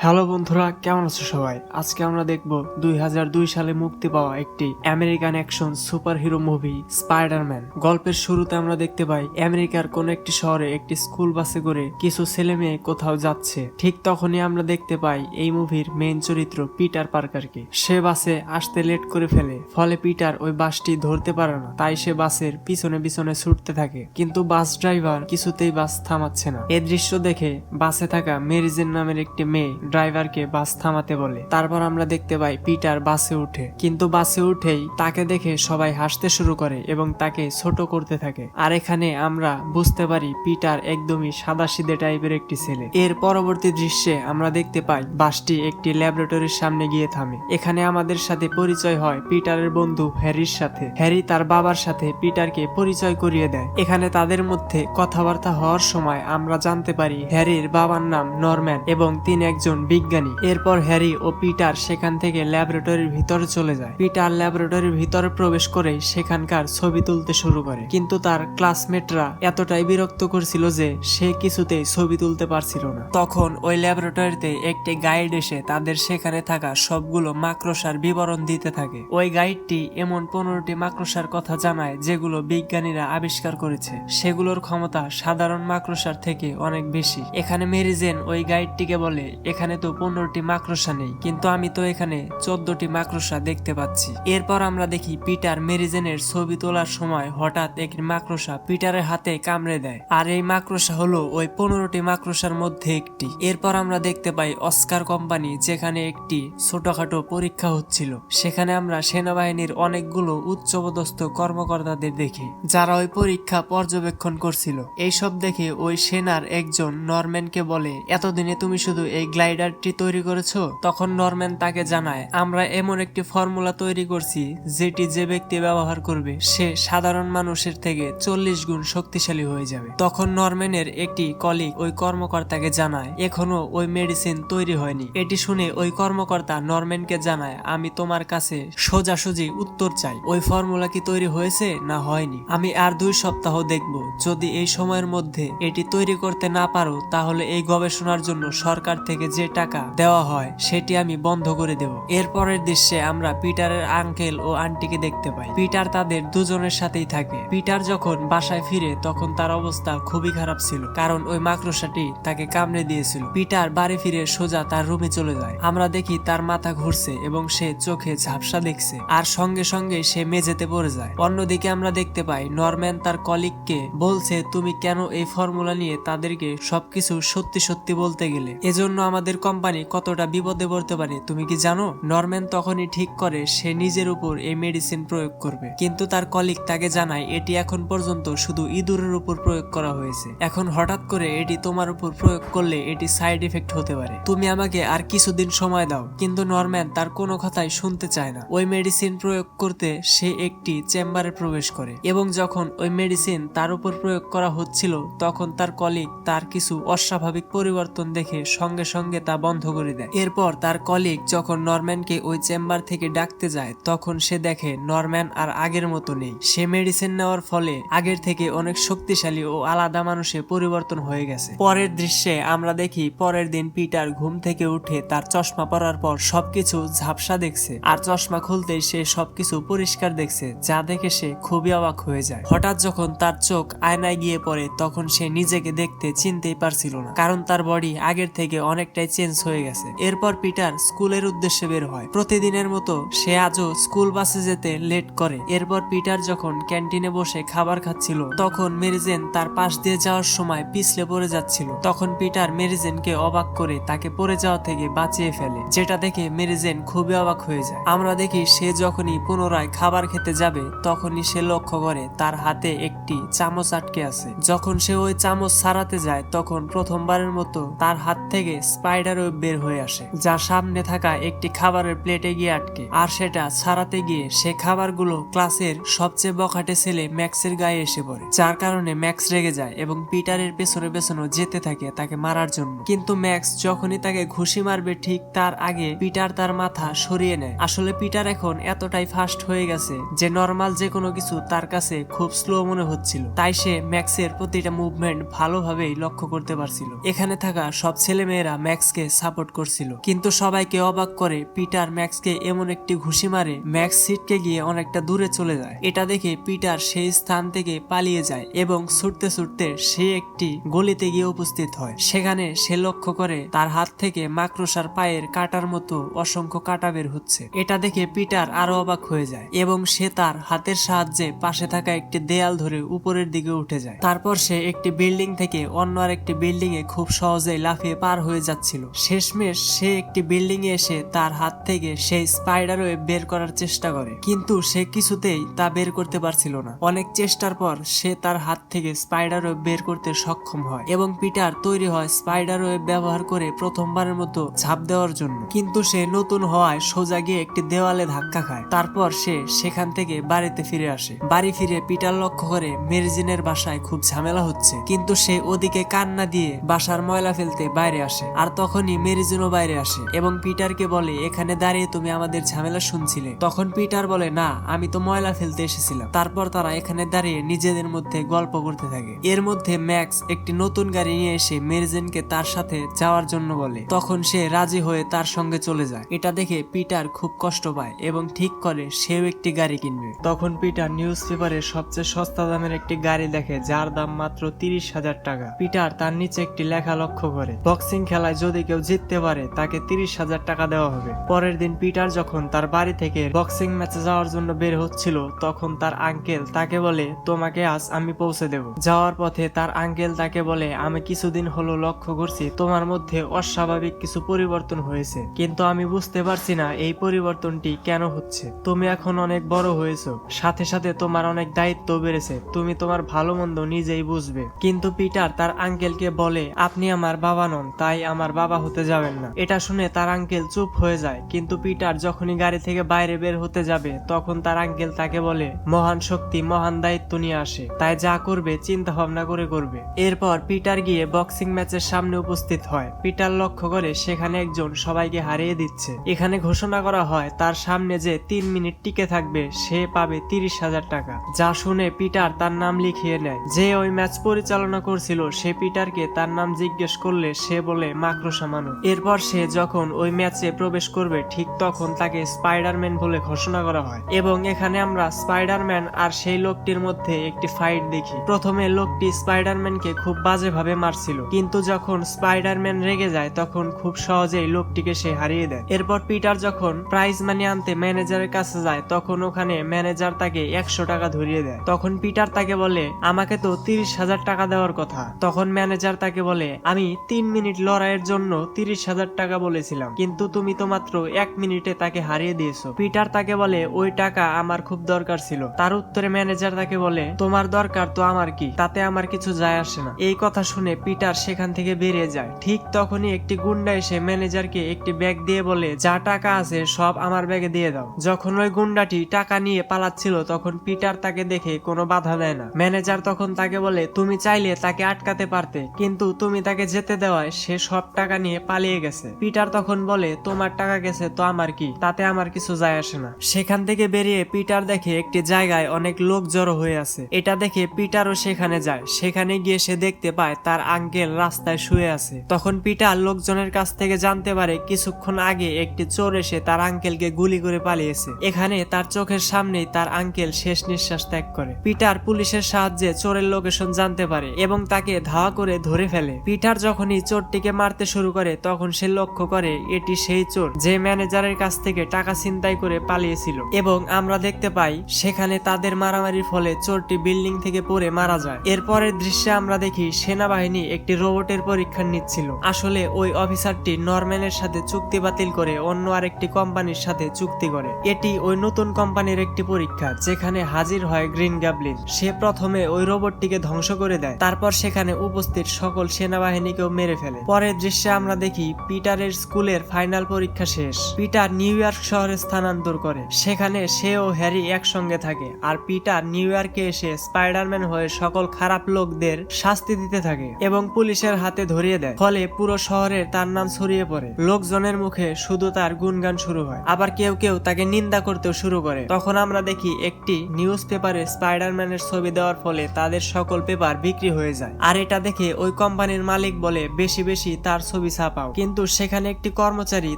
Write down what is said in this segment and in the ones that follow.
Hello বন্ধুরা, কেমন আছো সবাই? আজকে আমরা দেখব 2002 সালে মুক্তি পাওয়া একটি American action super hero movie Spiderman. গল্পের শুরুতে আমরা দেখতে পাই আমেরিকার কোন একটি শহরে একটি স্কুল বাসে করে কিছু ছেলে মেয়ে কোথাও যাচ্ছে। ঠিক তখনই আমরা দেখতে পাই এই মুভির মেইন চরিত্র পিটার পার্কারকে। সে বাসে আসতে লেট করে ফেলে, ফলে পিটার ওই বাসটি ধরতে পারে না। তাই সে বাসের পিছনে পিছনে ছুটতে থাকে, কিন্তু বাস ড্রাইভার কিছুতেই বাস থামাচ্ছে না। এই দৃশ্য দেখে বাসে থাকা মেরিজেন নামের একটি মেয়ে ড্রাইভারকে বাস থামাতে বলে। তারপর আমরা দেখতে পাই পিটার বাসে উঠে, কিন্তু বাসে উঠেই তাকে দেখে সবাই হাসতে শুরু করে এবং তাকে ছোট করতে থাকে। আর এখানে আমরা বুঝতে পারি পিটার একদমই সাদাসিধে টাইপের একটি ছেলে। এর পরবর্তী দৃশ্যে আমরা দেখতে পাই বাসটি একটি ল্যাবরেটরির সামনে গিয়ে থামে। এখানে আমাদের সাথে পরিচয় হয় পিটারের বন্ধু হ্যারির সাথে। হ্যারি তার বাবার সাথে পিটারকে পরিচয় করিয়ে দেয়। এখানে তাদের মধ্যে কথাবার্তা হওয়ার সময় আমরা জানতে পারি হ্যারির বাবার নাম নরম্যান এবং তিনি একজন বিজ্ঞানী। এরপর হ্যারি ও পিটার সেখান থেকে ল্যাবরেটরির ভিতরে চলে যায়। পিটার ল্যাবরেটরির ভিতরে প্রবেশ করে সেখানকার ছবি তুলতে শুরু করে, কিন্তু তার ক্লাসমেটরা এতটাই বিরক্ত করছিল যে সে কিছুতেই ছবি তুলতে পারছিল না। তখন ওই ল্যাবরেটরিতে একটি গাইড এসে তাদের সেখানে থাকা সবগুলো মাকড়সার বিবরণ দিতে থাকে। ওই গাইডটি এমন 15টি মাকড়সার কথা জানায় যেগুলো বিজ্ঞানীরা আবিষ্কার করেছে। সেগুলোর ক্ষমতা সাধারণ মাকড়সার থেকে অনেক বেশি। এখানে মেরিজেন ওই গাইডটিকে বলে, এখানে তো 15টি মাকড়সা নেই, কিন্তু আমি তো এখানে 14টি মাকড়সা দেখতে পাচ্ছি। এরপর আমরা দেখি পিটার মেরিজেনের ছবি তোলার সময় হঠাৎ একটি মাকড়সা পিটারের হাতে কামড়ে দেয়, আর এই মাকড়সা হলো ওই 15টি মাকড়সার মধ্যে একটি। এরপর আমরা দেখতে পাই অস্কার কোম্পানি, যেখানে একটি ছোটখাটো পরীক্ষা হচ্ছিল। সেখানে আমরা সেনাবাহিনীর অনেকগুলো উচ্চপদস্থ কর্মকর্তাদের দেখি, যারা ওই পরীক্ষা পর্যবেক্ষণ করছিল। এইসব দেখে ওই সেনার একজন নরম্যানকে বলে, এতদিনে তুমি শুধু এই গ্লাইডারটি তৈরি করেছো? তখন নরম্যান তাকে জানায়, আমরা এমন একটি ফর্মুলা তৈরি করছি যেটি যে ব্যক্তি ব্যবহার করবে সে সাধারণ মানুষের থেকে 40 গুণ শক্তিশালী হয়ে যাবে। তখন নরম্যানের একটি কলিগ ওই কর্মকর্তাকে জানায়, এখনো ওই মেডিসিন তৈরি হয়নি। এটি শুনে ওই কর্মকর্তা নরম্যানকে জানায়, আমি তোমার কাছে সোজাসুজি উত্তর চাই, ওই ফর্মুলা কি তৈরি হয়েছে না হয়নি? আমি আর 2 সপ্তাহ দেখব। যদি এই সময়ের মধ্যে এটি তৈরি করতে না পারো, তাহলে এই গবেষণার জন্য সরকার থেকে যে টাকা দেওয়া হয় সেটি আমি বন্ধ করে দেব। এরপরের দৃশ্যে আমরা পিটারের আঙ্কেল ও আন্টিকে দেখতে পাই। পিটার তাদের দুজনের সাথেই থাকে। পিটার যখন বাসায় ফিরে তখন তার অবস্থা খুবই খারাপ ছিল, কারণ ওই মাকড়সাটি তাকে কামড়ে দিয়েছিল। পিটার বাড়ি ফিরে সোজা তার রুমে চলে যায়। আমরা দেখি তার মাথা ঘুরছে এবং সে চোখে ঝাপসা দেখছে, আর সঙ্গে সঙ্গে সে মেঝেতে পড়ে যায়। অন্যদিকে আমরা দেখতে পাই নরম্যান তার কলিগকে বলছে, তুমি কেন এই ফর্মুলা নিয়ে তাদেরকে সবকিছু সত্যি সত্যি বলতে গেলে? এজন্য আমাদের কোম্পানি কতটা বিপদে পড়তে পারে তুমি কি জানো? নরম্যান তখনই ঠিক করে সে নিজের উপর এই মেডিসিন প্রয়োগ করবে, কিন্তু তার কলিগ তাকে জানায়, এটি এখন পর্যন্ত শুধু ইঁদুরের উপর প্রয়োগ করা হয়েছে। এখন হঠাৎ করে এটি তোমার উপর প্রয়োগ করলে এটি সাইড ইফেক্ট হতে পারে। তুমি আমাকে আর কিছুদিন সময় দাও। কিন্তু নরম্যান তার কোনো কথাই শুনতে চায় না। ওই মেডিসিন প্রয়োগ করতে সে একটি চেম্বারে প্রবেশ করে, এবং যখন ওই মেডিসিন তার উপর প্রয়োগ করা হচ্ছিল তখন তার কলিগ তার কিছু অস্বাভাবিক পরিবর্তন দেখে সঙ্গে সঙ্গে তা বন্ধ করে দেয়। এরপর তার কলিগ যখন নরম্যানকে ওই চেম্বার থেকে ডাকতে যায় তখন সে দেখে নরম্যান আর আগের মতো নেই। সে মেডিসিন নেওয়ার ফলে আগের থেকে অনেক শক্তিশালী ও আলাদা মানুষে পরিবর্তন হয়ে গেছে। পরের দৃশ্যে আমরা দেখি পরের দিন পিটার ঘুম থেকে উঠে তার চশমা পরার পর সবকিছু ঝাপসা দেখছে, আর চশমা খুলতেই সে সবকিছু পরিষ্কার দেখছে, যা দেখে সে খুবই অবাক হয়ে যায়। হঠাৎ যখন তার চোখ আয়নায় গিয়ে পড়ে তখন সে নিজেকে দেখতে চিনতেই পারছিল না, কারণ তার বডি আগের থেকে অনেকটাই চেঞ্জ হয়ে গেছে। এরপর পিটার স্কুলের উদ্দেশ্যে বের হয়। প্রতিদিনের মতো সে আজও স্কুল বাসে যেতে লেট করে। এরপর পিটার যখন ক্যান্টিনে বসে খাবার খাচ্ছিল তখন মেরিজেন তার পাশ দিয়ে যাওয়ার সময় পিছলে পড়ে যাচ্ছিল। তখন পিটার মেরিজেনকে অবাক করে তাকে পড়ে যাওয়া থেকে বাঁচিয়ে ফেলে, যেটা দেখে মেরিজেন খুবই অবাক হয়ে যায়। আমরা দেখি সে যখনই পুনরায় খাবার খেতে যাবে তখনই সে লক্ষ্য করে তার হাতে একটি চামচ আটকে আছে। যখন সে ওই চামচ ছাড়াতে যায় তখন প্রথমবারের মতো তার হাত থেকে স্পাইডার ওয়েব বের হয়ে আসে, যা সামনে থাকা একটি খাবারের প্লেটে গিয়ে আটকে। আর সেটা ছাড়াতে গিয়ে সে খাবারগুলো ক্লাসের সবচেয়ে বখাটে ছেলে ম্যাক্সের গায়ে এসে পড়ে, যার কারণে ম্যাক্স রেগে যায় এবং পিটারের পেছনে পেছনে যেতে থাকে তাকে মারার জন্য। কিন্তু ম্যাক্স যখনই তাকে ঘুষি মারবে ঠিক তার আগে পিটার তার মাথা সরিয়ে নেয়। আসলে পিটার এখন এতটাই ফাস্ট হয়ে গেছে যে নর্মাল যে কোনো কিছু তার কাছে খুব স্লো মনে হচ্ছিল, তাই সে ম্যাক্সের প্রতিটা মুভমেন্ট ভালোভাবেই লক্ষ্য করতে পারছিল। এখানে থাকা সব ছেলেমেয়েরা ম্যাক্সকে ম্যাক্সকে সাপোর্ট করছিল। কিন্তু সবাইকে অবাক করে পিটার ম্যাক্সকে এমন একটি ঘুষি মারে ম্যাক্স ছিটকে গিয়ে অনেকটা দূরে চলে যায়। এটা দেখে পিটার সেই স্থান থেকে পালিয়ে যায় এবং ছুটতে ছুটতে সে একটি গলিতে গিয়ে উপস্থিত হয়। সেখানে সে লক্ষ্য করে তার হাত থেকে মাকড়সার পায়ের কাটার মতো অসংখ্য কাটা বের হচ্ছে। এটা দেখে পিটার আরো অবাক হয়ে যায় এবং সে তার হাতের সাহায্যে পাশে থাকা একটি দেয়াল ধরে উপরের দিকে উঠে যায়। তারপর সে একটি বিল্ডিং থেকে অন্য আরেকটি বিল্ডিং এ খুব সহজেই লাফিয়ে পার হয়ে যাচ্ছিল। শেষমেশ সে একটি বিল্ডিং এ এসে তার হাত থেকে সেই স্পাইডার ওয়েব বের করার চেষ্টা করে, কিন্তু সে কিছুতেই তা বের করতে পারছিল না। অনেক চেষ্টার পর সে তার হাত থেকে স্পাইডার ওয়েব বের করতে সক্ষম হয় এবং পিটার তৈরি হয় স্পাইডার ওয়েব ব্যবহার করে প্রথমবারের মতো ঝাঁপ দেওয়ার জন্য। কিন্তু সে নতুন হওয়ায় সোজা গিয়ে একটি দেওয়ালে ধাক্কা খায়। তারপর সে সেখান থেকে বাড়িতে ফিরে আসে। বাড়ি ফিরে পিটার লক্ষ্য করে মেরিজিনের বাসায় খুব ঝামেলা হচ্ছে, কিন্তু সে ওদিকে কান্না দিয়ে বাসার ময়লা ফেলতে বাইরে আসে। আর তখনই মেরিজিনও বাইরে আসে এবং পিটারকে বলে, এখানে দাঁড়িয়ে তুমি আমাদের ঝামেলা শুনছিলে? তখন পিটার বলে, না, আমি তো ময়লা ফেলতে এসেছিলাম। তারপর তারা এখানে দাঁড়িয়ে নিজেদের মধ্যে গল্প করতে থাকে। এর মধ্যে ম্যাক্স একটি নতুন গাড়ি নিয়ে এসে মেরিজিনকে তার সাথে যাওয়ার জন্য বলে। তখন সে রাজি হয়ে তার সঙ্গে চলে যায়। এটা দেখে পিটার খুব কষ্ট পায় এবং ঠিক করে সেও একটি গাড়ি কিনবে। তখন পিটার নিউজ পেপারে সবচেয়ে সস্তা দামের একটি গাড়ি দেখে, যার দাম মাত্র 30,000 টাকা। পিটার তার নিচে একটি লেখা লক্ষ্য করে, বক্সিং খেলায় যদি কেউ জিততে পারে তাকে 30,000 টাকা দেওয়া হবে। পরের দিন পিটার যখন তার বাড়ি থেকে বক্সিং ম্যাচে যাওয়ার জন্য বের হচ্ছিল, তখন তার আঙ্কেল তাকে বলে, তোমাকে আজ আমি পৌঁছে দেব। যাওয়ার পথে তার আঙ্কেল তাকে বলে, আমি কিছুদিন হলো লক্ষ্য করছি তোমার মধ্যে অস্বাভাবিক কিছু পরিবর্তন হয়েছে, কিন্তু আমি বুঝতে পারছি না এই পরিবর্তনটি কেন হচ্ছে। তুমি এখন অনেক বড় হয়েছো, সাথে সাথে তোমার অনেক দায়িত্ব বেড়েছে, তুমি তোমার ভালো মন্দ নিজেই বুঝবে। কিন্তু পিটার তার আঙ্কেলকে বলে, আপনি আমার বাবা নন, তাই আমার বাবা হতে যাবেন না। এটা শুনে তার আঙ্কেল চুপ হয়ে যায়। কিন্তু পিটার যখনই গাড়ি থেকে বাইরে বের হতে যাবে, তখন তার আঙ্কেল তাকে বলে, মহান শক্তি মহান দায়িত্ব নিয়ে আসে, তাই যা করবে চিন্তা ভাবনা করে করবে। এরপর পিটার গিয়ে বক্সিং ম্যাচের সামনে উপস্থিত হয়। পিটার লক্ষ্য করে সেখানে একজন সবাইকে হারিয়ে দিচ্ছে। এখানে ঘোষণা করা হয় তার সামনে যে 3 মিনিট টিকে থাকবে সে পাবে 30,000 টাকা। যা শুনে পিটার তার নাম লিখিয়ে নেয়। যে ওই ম্যাচ পরিচালনা করছিল সে পিটারকে তার নাম জিজ্ঞেস করলে সে বলে মাকড়সা মানুষ। এরপর সে যখন ওই ম্যাচে প্রবেশ করবে ঠিক তখন তাকে স্পাইডারম্যান বলে ঘোষণা করা হয় এবং এখানে আমরা স্পাইডারম্যান আর সেই লোকটির মধ্যে একটি ফাইট দেখি। প্রথমে লোকটি স্পাইডারম্যানকে খুব বাজেভাবে মারছিল, কিন্তু যখন স্পাইডারম্যান রেগে যায় তখন খুব সহজেই লোকটিকে সে হারিয়ে দেয়। এরপর পিটার যখন প্রাইজ মানি আনতে ম্যানেজারের কাছে যায় তখন ওখানে ম্যানেজার তাকে 100 টাকা ধরিয়ে দেয়। তখন পিটার তাকে বলে, আমাকে তো 30,000 টাকা দেওয়ার কথা। তখন ম্যানেজার তাকে বলে, আমি 3 মিনিট লড়াইয়ের জন্য 30,000 টাকা বলেছিলাম, কিন্তু তুমি তো মাত্র 1 মিনিটে তাকে হারিয়ে দিয়েছো। পিটার তাকে বলে, ওই টাকা আমার খুব দরকার ছিল। তার উত্তরে ম্যানেজার তাকে বলে, তোমার দরকার তো আমার কি, তাতে আমার কিছু যায় আসে না। এই কথা শুনে পিটার সেখান থেকে বেরিয়ে যায়। ঠিক তখনই একটি গুন্ডা এসে ম্যানেজারকে একটি ব্যাগ দিয়ে বলে, যা টাকা আছে সব আমার ব্যাগে দিয়ে দাও। যখন ওই গুন্ডাটি টাকা নিয়ে পালাচ্ছিল তখন পিটার তাকে দেখে কোনো বাধা দেয় না। ম্যানেজার তখন তাকে বলে, তুমি চাইলে তাকে আটকাতে পারতে, কিন্তু তুমি তাকে যেতে দেওয়ায় সে সব টাকা নিয়ে পালিয়ে গেছে। পিটার তখন বলে, তোমার টাকা গেছে তো আমার কি, তাতে আমার কিছু যায় আসে না। সেখান থেকে বেরিয়ে পিটার দেখে একটি জায়গায় অনেক লোক জড়ো হয়ে আছে। এটা দেখে পিটারও সেখানে যায়। সেখানে গিয়ে সে দেখতে পায় তার আঙ্কেল রাস্তায় শুয়ে আছে। তখন পিটার লোকজনের কাছ থেকে জানতে পারে কিছুক্ষণ আগে একটি চোর এসে তার আঙ্কেলকে গুলি করে পালিয়েছে। এখানে তার চোখের সামনেই তার আঙ্কেল শেষ নিঃশ্বাস ত্যাগ করে। পিটার পুলিশের সাহায্যে চোরের লোকেশন জানতে পারে এবং তাকে ধাওয়া করে ধরে ফেলে। পিটার যখনই চোরটিকে মারতে শুরু করে তখন সে লক্ষ্য করে এটি সেই চোর যে ম্যানেজারের কাছ থেকে টাকা ছিনতাই করে পালিয়েছিল এবং আমরা দেখতে পাই সেখানে তাদের মারামারির ফলে চোরটি বিল্ডিং থেকে পড়ে মারা যায়। এরপরের দৃশ্যে আমরা দেখি সেনাবাহিনী একটি রোবটের পরীক্ষা নিচ্ছিল। আসলে ওই অফিসারটি নরম্যানের সাথে চুক্তি বাতিল করে অন্য আরেকটি কোম্পানির সাথে চুক্তি করে। এটি ওই নতুন কোম্পানির একটি পরীক্ষা যেখানে হাজির হয় গ্রিন গ্যাবলিন। সে প্রথমে ওই রোবটটিকে ধ্বংস করে দেয়, তারপর সেখানে উপস্থিত সকল সেনাবাহিনীকেও মেরে ফেলে। পরের দৃশ্যে আমরা দেখি পিটারের স্কুলের ফাইনাল পরীক্ষা শেষ। পিটার নিউ ইয়র্ক শহরে স্থানান্তর করে। সেখানে সে ও হ্যারি একসঙ্গে থাকে আর পিটার নিউ ইয়র্কে এসে স্পাইডারম্যান হয়ে সকল খারাপ লোকদের শাস্তি দিতে থাকে এবং পুলিশের হাতে ধরিয়ে দেয়। ফলে পুরো শহরের তার নাম ছড়িয়ে পড়ে। লোকজনের মুখে শুধু তার গুণগান শুরু হয়, আবার কেউ কেউ তাকে নিন্দা করতেও শুরু করে। তখন আমরা দেখি একটি নিউজ পেপারে স্পাইডারম্যানের ছবি দেওয়ার ফলে তাদের সকল পেপার বিক্রি হয়ে যায়। আর এটা দেখে ওই কোম্পানির মালিক বলে বেশি বেশি তার ছবি ছবি ছাপাও। কিন্তু সেখানে একটি কর্মচারী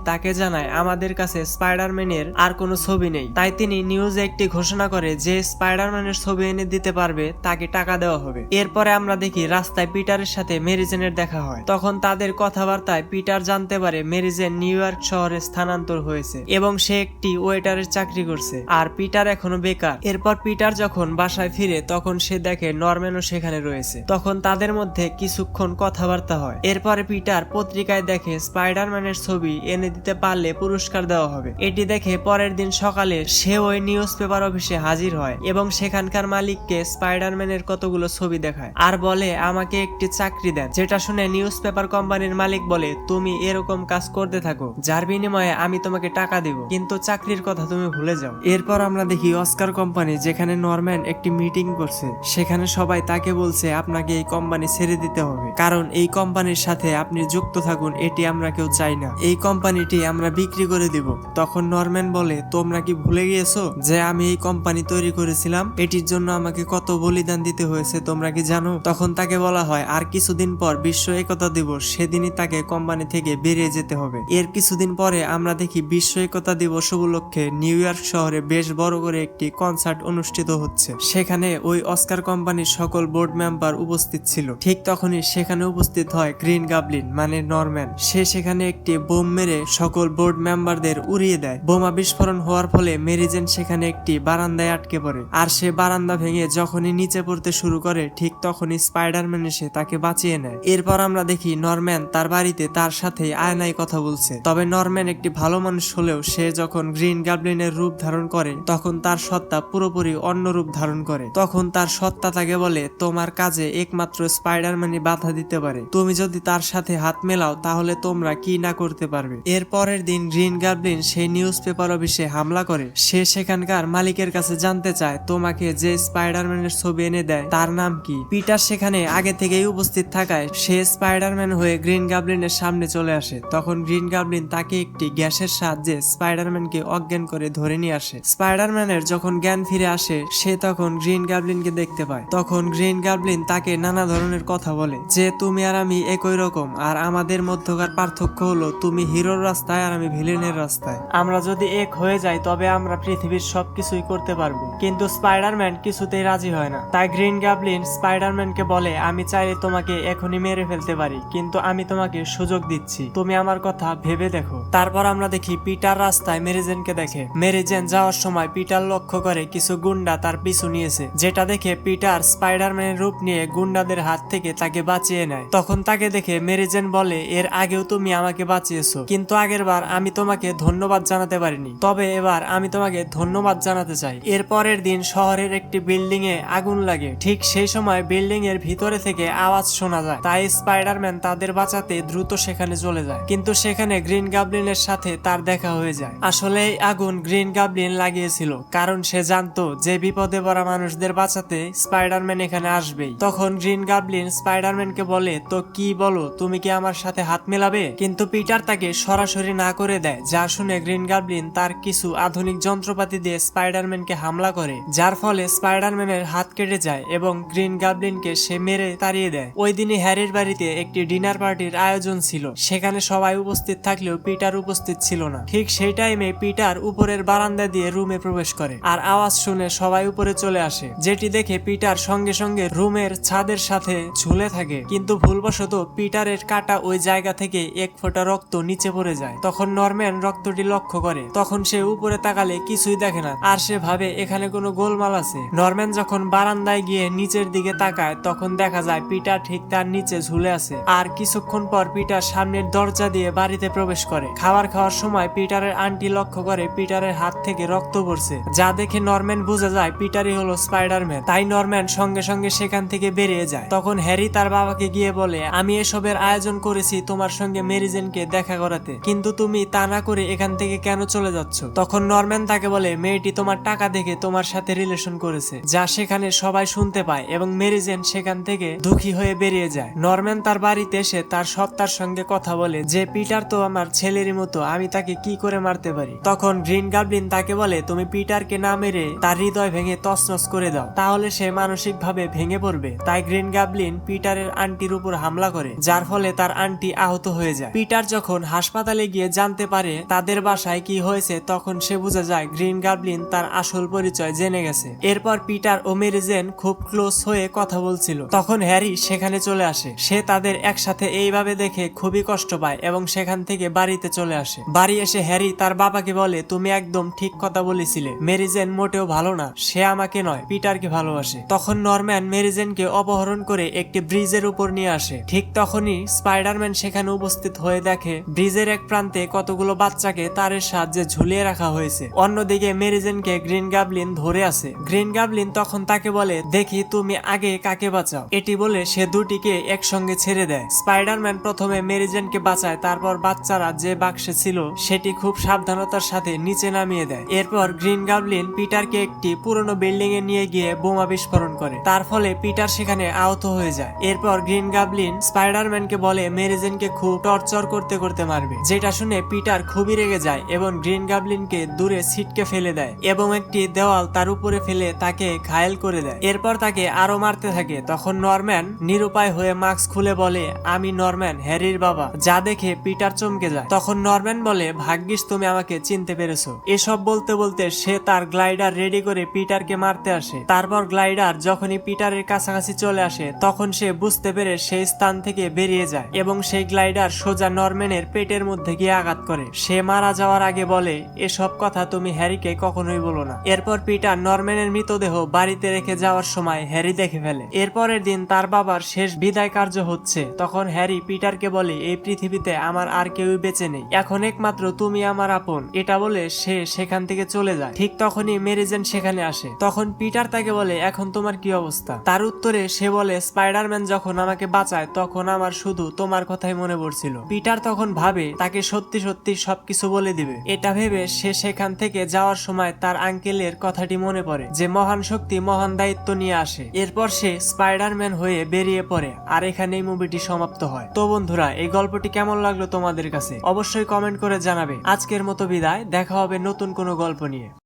তাকে জানায় আমাদের কাছে স্পাইডারম্যানের আর কোনো ছবি নেই। তাই তিনি নিউজে একটি ঘোষণা করে যে স্পাইডারম্যানের ছবি এনে দিতে পারবে তাকে টাকা দেওয়া হবে। এরপরে আমরা দেখি রাস্তায় পিটারের সাথে মেরি জেনের দেখা হয়। তখন তাদের কথাবার্তায় পিটার জানতে পারে মেরি জেন নিউ ইয়র্ক শহরে স্থানান্তর হয়েছে এবং সে একটি ওয়েটারের চাকরি করছে আর পিটার এখনো বেকার। এরপর পিটার যখন বাসায় ফিরে তখন সে দেখে নরম্যানও সেখানে রয়েছে। তখন তাদের মধ্যে কিছুক্ষণ কথাবার্তা হয়। এরপরে পিটার পত্রিকায় দেখে স্পাইডারম্যানের ছবি এনে দিতে পারলে পুরস্কার দেওয়া হবে। এটি দেখে পরের দিন সকালে সে ওই নিউজ পেপার অফিসে হাজির হয় এবং সেখানকার মালিককে স্পাইডারম্যানের কতগুলো ছবি দেখায় আর বলে আমাকে একটি চাকরি দেন। যেটা শুনে নিউজ পেপার কোম্পানির মালিক বলে তুমি এরকম কাজ করতে থাকো, যার বিনিময়ে আমি তোমাকে টাকা দিব, কিন্তু চাকরির কথা তুমি ভুলে যাও। এরপর আমরা দেখি অস্কার কোম্পানি, যেখানে নরম্যান একটি মিটিং করছে। সেখানে সবাই তাকে বলছে আপনাকে এই কোম্পানি ছেড়ে দিতে হবে, কারণ এই কোম্পানির সাথে আপনি যুক্ত থাকুন এটি আমরা কেউ চাই না, এই কোম্পানিটি আমরা বিক্রি করে দিব। তখন নরম্যান বলে তোমরা কি ভুলে গিয়েছো যে আমি এই কোম্পানি তৈরি করেছিলাম, এটির জন্য আমাকে কত বলিদান দিতে হয়েছে তোমরা কি জানো? তখন তাকে বলা হয় আর কিছুদিন পর বিশ্ব একতা দিবস, সেদিনই তাকে কোম্পানি থেকে বেরিয়ে যেতে হবে। এর কিছুদিন পরে আমরা দেখি বিশ্ব একতা দিবস উপলক্ষে নিউ ইয়র্ক শহরে বেশ বড় করে একটি কনসার্ট অনুষ্ঠিত হচ্ছে। সেখানে ওই অস্কার কোম্পানির সকল বোর্ড মেম্বার উপস্থিত ছিল। ঠিক তখনই সেখানে উপস্থিত হয় গ্রিন গাবলিন মানে নরম্যান। সে সেখানে একটি বোম মেরে সকল বোর্ড মেম্বারদের উড়িয়ে দেয়। বোমা বিস্ফোরণ হওয়ার ফলে মেরি জেন সেখানে একটি বারান্দায় আটকে পড়ে আর সে বারান্দা ভেঙে যখনই নিচে পড়তে শুরু করে ঠিক তখনই স্পাইডারম্যান এসে তাকে বাঁচিয়ে নেয়। এরপর আমরা দেখি নরম্যান তার বাড়িতে তার সাথে আয়নায় কথা বলছে। তবে নরম্যান একটি ভালো মানুষ হলেও সে যখন গ্রিন গাবলিনের রূপ ধারণ করে তখন তার সত্তা পুরোপুরি অন্য রূপ ধারণ করে। তখন তার সত্তা তাকে বলে তোমার কাজে একমাত্র স্পাইডারম্যানই বাধা দিতে পারে, তুমি যদি তার সাথে হাত মেলাও তাহলে তোমরা কি না করতে পারবে। এর পরের দিন গ্রিন গাবলিন সেই নিউজ পেপার অফিসে হামলা করে। সে সেখানকার মালিকের কাছে জানতে চায় তোমাকে যে স্পাইডারম্যানের ছবি এনে দেয় তার নাম কি। পিটার সেখানে আগে থেকেই উপস্থিত থাকায় সে স্পাইডারম্যান হয়ে গ্রিন গাবলিনের সামনে চলে আসে। তখন গ্রিন গাবলিন তাকে একটি গ্যাসের সাহায্যে স্পাইডারম্যানকে অজ্ঞান করে ধরে নিয়ে আসে। স্পাইডারম্যানের যখন জ্ঞান ফিরে আসে সে তখন গ্রিন গাবলিনকে দেখতে পায়। তখন গ্রিন গাবলিন তাকে নানা ধরনের কথা বলে যে তুমি আর আমি একই রকম, আর আমাদের মধ্যকার পার্থক্য হলো তুমি হিরোর রাস্তায় আর আমি ভিলেনের রাস্তায়। আমরা যদি এক হয়ে যাই তবে আমরা পৃথিবীর সবকিছুই করতে পারবো। কিন্তু স্পাইডারম্যান কিছুতেই রাজি হয় না। তাই গ্রিন গাবলিন স্পাইডারম্যানকে বলে আমি চাইলে তোমাকে এখনই মেরে ফেলতে পারি, কিন্তু আমি তোমাকে সুযোগ দিচ্ছি, তুমি আমার কথা ভেবে দেখো। তারপর আমরা দেখি পিটার রাস্তায় মেরি জেনকে দেখে। মেরি জেন যাওয়ার সময় পিটার লক্ষ্য করে কিছু গুন্ডা তার পিছু নিয়েছে, যেটা দেখে পিটার স্পাইডারম্যানের রূপ নিয়ে গুন্ডাদের হাত থেকে তাকে বাঁচিয়ে নেয়। তখন তাকে দেখে মেরি জেন বলে এর আগেও তুমি আমাকে বাঁচিয়েছো, কিন্তু আগের বার আমি তোমাকে ধন্যবাদ জানাতে পারিনি, তবে এবার আমি তোমাকে ধন্যবাদ জানাতে চাই। এর পরের দিন শহরের একটি বিল্ডিং এ আগুন লাগে। ঠিক সেই সময় বিল্ডিং এর ভিতরে থেকে আওয়াজ শোনা যায়। তাই স্পাইডারম্যান তাদের বাঁচাতে দ্রুত সেখানে চলে যায়, কিন্তু সেখানে গ্রিন গাবলিনের সাথে তার দেখা হয়ে যায়। আসলে এই আগুন গ্রিন গাবলিন লাগিয়েছিল, কারণ সে জানতো যে বিপদে পড়া মানুষদের বাঁচাতে স্পাইডারম্যান এখানে আসবেই। তখন গ্রিন গাবলিন স্পাইডারম্যানকে বলে তো কি বলো, তুমি কি আমার সাথে হাত মেলাবে? কিন্তু পিটার তাকে সরাসরি না করে দেয়, যা শুনে গ্রিন গাবলিন তার কিছু আধুনিক যন্ত্রপাতি দিয়ে স্পাইডারম্যানকে হামলা করে, যার ফলে স্পাইডারম্যানের হাত কেটে যায় এবং গ্রিন গাবলিনকে সে মেরে তাড়িয়ে দেয়। ওই দিনই হ্যারির বাড়িতে একটি ডিনার পার্টির আয়োজন ছিল। সেখানে সবাই উপস্থিত থাকলেও পিটার উপস্থিত ছিল না। ঠিক সেই টাইমে পিটার উপরের বারান্দা দিয়ে রুমে প্রবেশ করে আর আওয়াজ শুনে সবাই উপরে চলে আসে, যেটি দেখে পিটার সঙ্গে সঙ্গে রুমের ছাদের সাথে ঝুলে থাকে। কিন্তু ভুলবশত পিটারের কাটা ওই জায়গা থেকে এক ফোঁটা রক্ত নিচে পড়ে যায়। তখন নরম্যান রক্তটি লক্ষ্য করে। তখন সে উপরে তাকালে কিছুই দেখে না আর সে ভাবে এখানে কোনো গোলমাল আছে। নরম্যান যখন বারান্দায় গিয়ে নিচের দিকে তাকায় তখন দেখা যায় পিটার ঠিক তার নিচে ঝুলে আছে। আর কিছুক্ষণ পর পিটার সামনের দরজা দিয়ে বাড়িতে প্রবেশ করে। খাবার খাওয়ার সময় পিটারের আন্টি লক্ষ্য করে পিটারের হাত থেকে রক্ত পড়ছে, যা দেখে নরম্যান বুঝে যায় পিটারই হলো স্পাইডারম্যান। তাই নরম্যান সঙ্গে সঙ্গে সেখান থেকে বেরিয়ে যায়। তখন হ্যারি তার বাবাকে গিয়ে বলে আমি এসবের আয়োজন করেছি তোমার সঙ্গে মেরি জেনকে দেখা করাতে, কিন্তু তুমি তা না করে এখান থেকে কেন চলে যাচ্ছ? তখন নরম্যান তাকে বলে মেয়েটি তোমার টাকা দেখে তোমার সাথে রিলেশন করেছে, যা সেখানে সবাই শুনতে পায় এবং মেরি জেন সেখান থেকে দুঃখী হয়ে বেরিয়ে যায়। নরম্যান তার বাড়িতে এসে তার সত্তার সঙ্গে কথা বলে যে পিটার তো আমার ছেলেরই মতো, আমি তাকে কি করে মারতে পারি। তখন গ্রিন গাবলিন তাকে বলে তুমি পিটারকে না মেরে তার হৃদয় ভেঙে তছনছ করে দাও, তাহলে সে মানসিক ভাবে ভেঙে পড়বে। তাই গ্রিন গাবলিন পিটারের আন্টির উপর হামলা করে, যার ফলে তার আন্টি আহত হয়ে যায়। পিটার যখন হাসপাতালে গিয়ে জানতে পারে তাদের বাসায় কি হয়েছে, তখন সে বুঝে যায় গ্রিন গাবলিন তার আসল পরিচয় জেনে গেছে। এরপর পিটার ও মেরি জেন খুব ক্লোজ হয়ে কথা বলছিল। তখন হ্যারি সেখানে চলে আসে। সে তাদের একসাথে এইভাবে দেখে খুবই কষ্ট পায় এবং সেখান থেকে বাড়িতে চলে আসে। বাড়ি এসে হ্যারি তার বাবাকে বলে, তুমি একদম ঠিক কথা বলেছিলে, মেরি জেন মোটেও ভালো না, সে আমাকে নয় পিটারকে ভালোবাসে। তখন নরম্যান মেরি জেনকে অপহরণ করে একটি ব্রিজের উপর নিয়ে আসে। ঠিক তখনই স্পাইডারম্যান সেখানে উপস্থিত হয়ে দেখে ব্রিজের এক প্রান্তে কতগুলো বাচ্চাকে তারের সাহায্যে ঝুলিয়ে রাখা হয়েছে। অন্যদিকে মেরি জেনকে গ্রিন গাবলিন ধরে আছে। গ্রিন গাবলিন তখন তাকে বলে, দেখি তুমি আগে কাকে বাঁচাও। এটি বলে সে দুটিকে একসঙ্গে ছেড়ে দেয়। স্পাইডারম্যান প্রথমে মেরি জেনকে বাঁচায়, তারপর বাচ্চারা যে বাক্সে ছিল সেটি খুব সাবধানতার সাথে নিচে নামিয়ে দেয়। এরপর গ্রিন গাবলিন পিটারকে একটি পুরনো বিল্ডিং এ নিয়ে গিয়ে বোমা বিস্ফোরণ করে, তার ফলে পিটার সেখানে আহত হয়ে যায়। এরপর গ্রিন গাবলিন স্পাইডারম্যানকে বলে মেরি জেনকে খুব টর্চার করতে করতে মারবে, যেটা শুনে পিটার খুবই রেগে যায় এবং গ্রিন গাবলিনকে দূরে ছিটকে ফেলে দেয় এবং একটি দেওয়াল তার উপরে ফেলে তাকে ঘায়েল করে দেয়। এরপর তাকে আরো মারতে থাকে। তখন নরম্যান নিরুপায় হয়ে মাস্ক খুলে বলে, আমি নরম্যান, হ্যারির বাবা, যা দেখে পিটার চমকে যায়। তখন নরম্যান বলে, ভাগ্যিস তুমি আমাকে চিনতে পেরেছো। এসব বলতে বলতে সে তার গ্লাইডার রেডি করে পিটারকে মারতে আসে। তারপর গ্লাইডার যখনই পিটারের কাছাকাছি চলে আসে তখন সে বুঝতে পেরে সেই স্থান থেকে বেরিয়ে যায় এবং সেই গ্লাইডার সোজা নরম্যানের পেটের মধ্যে গিয়ে আঘাত করে। সে মারা যাওয়ার আগে বলে, এসব কথা তুমি হ্যারিকে কখনোই বলো না। এরপর পিটার নরম্যানের মৃতদেহ বাড়িতে রেখে যাওয়ার সময় হ্যারি দেখে ফেলে। এরপরের দিন তার বাবার শেষ বিদায় কার্য হচ্ছে। তখন হ্যারি পিটারকে বলে, এই পৃথিবীতে আমার আর কেউই বেঁচে নেই, এখন একমাত্র তুমি আমার আপন। এটা বলে সে সেখান থেকে চলে যায়। ঠিক তখনই মেরি জেন সেখানে আসে। তখন পিটার তাকে বলে, এখন তোমার কি অবস্থা? তার উত্তরে সে বলে, স্পাইডারম্যান যখন আমাকে বাঁচায় তখন আমার শুধু তোমার কথাই মনে পড়ছিল। পিটার তখন ভাবে তাকে সত্যি সত্যি সবকিছু বলে দিবে। এটা ভেবে সে সেখান থেকে যাওয়ার সময় তার আঙ্কেলের কথাটি মনে পড়ে যে মহান শক্তি মহান দায়িত্ব নিয়ে আসে। এরপর সে স্পাইডারম্যান হয়ে বেরিয়ে পড়ে। আর এখানেই মুভিটি সমাপ্ত হয়। তো বন্ধুরা, এই গল্পটি কেমন লাগলো তোমাদের কাছে অবশ্যই কমেন্ট করে জানাবে। আজকের মতো বিদায়, দেখা হবে নতুন কোনো গল্প নিয়ে।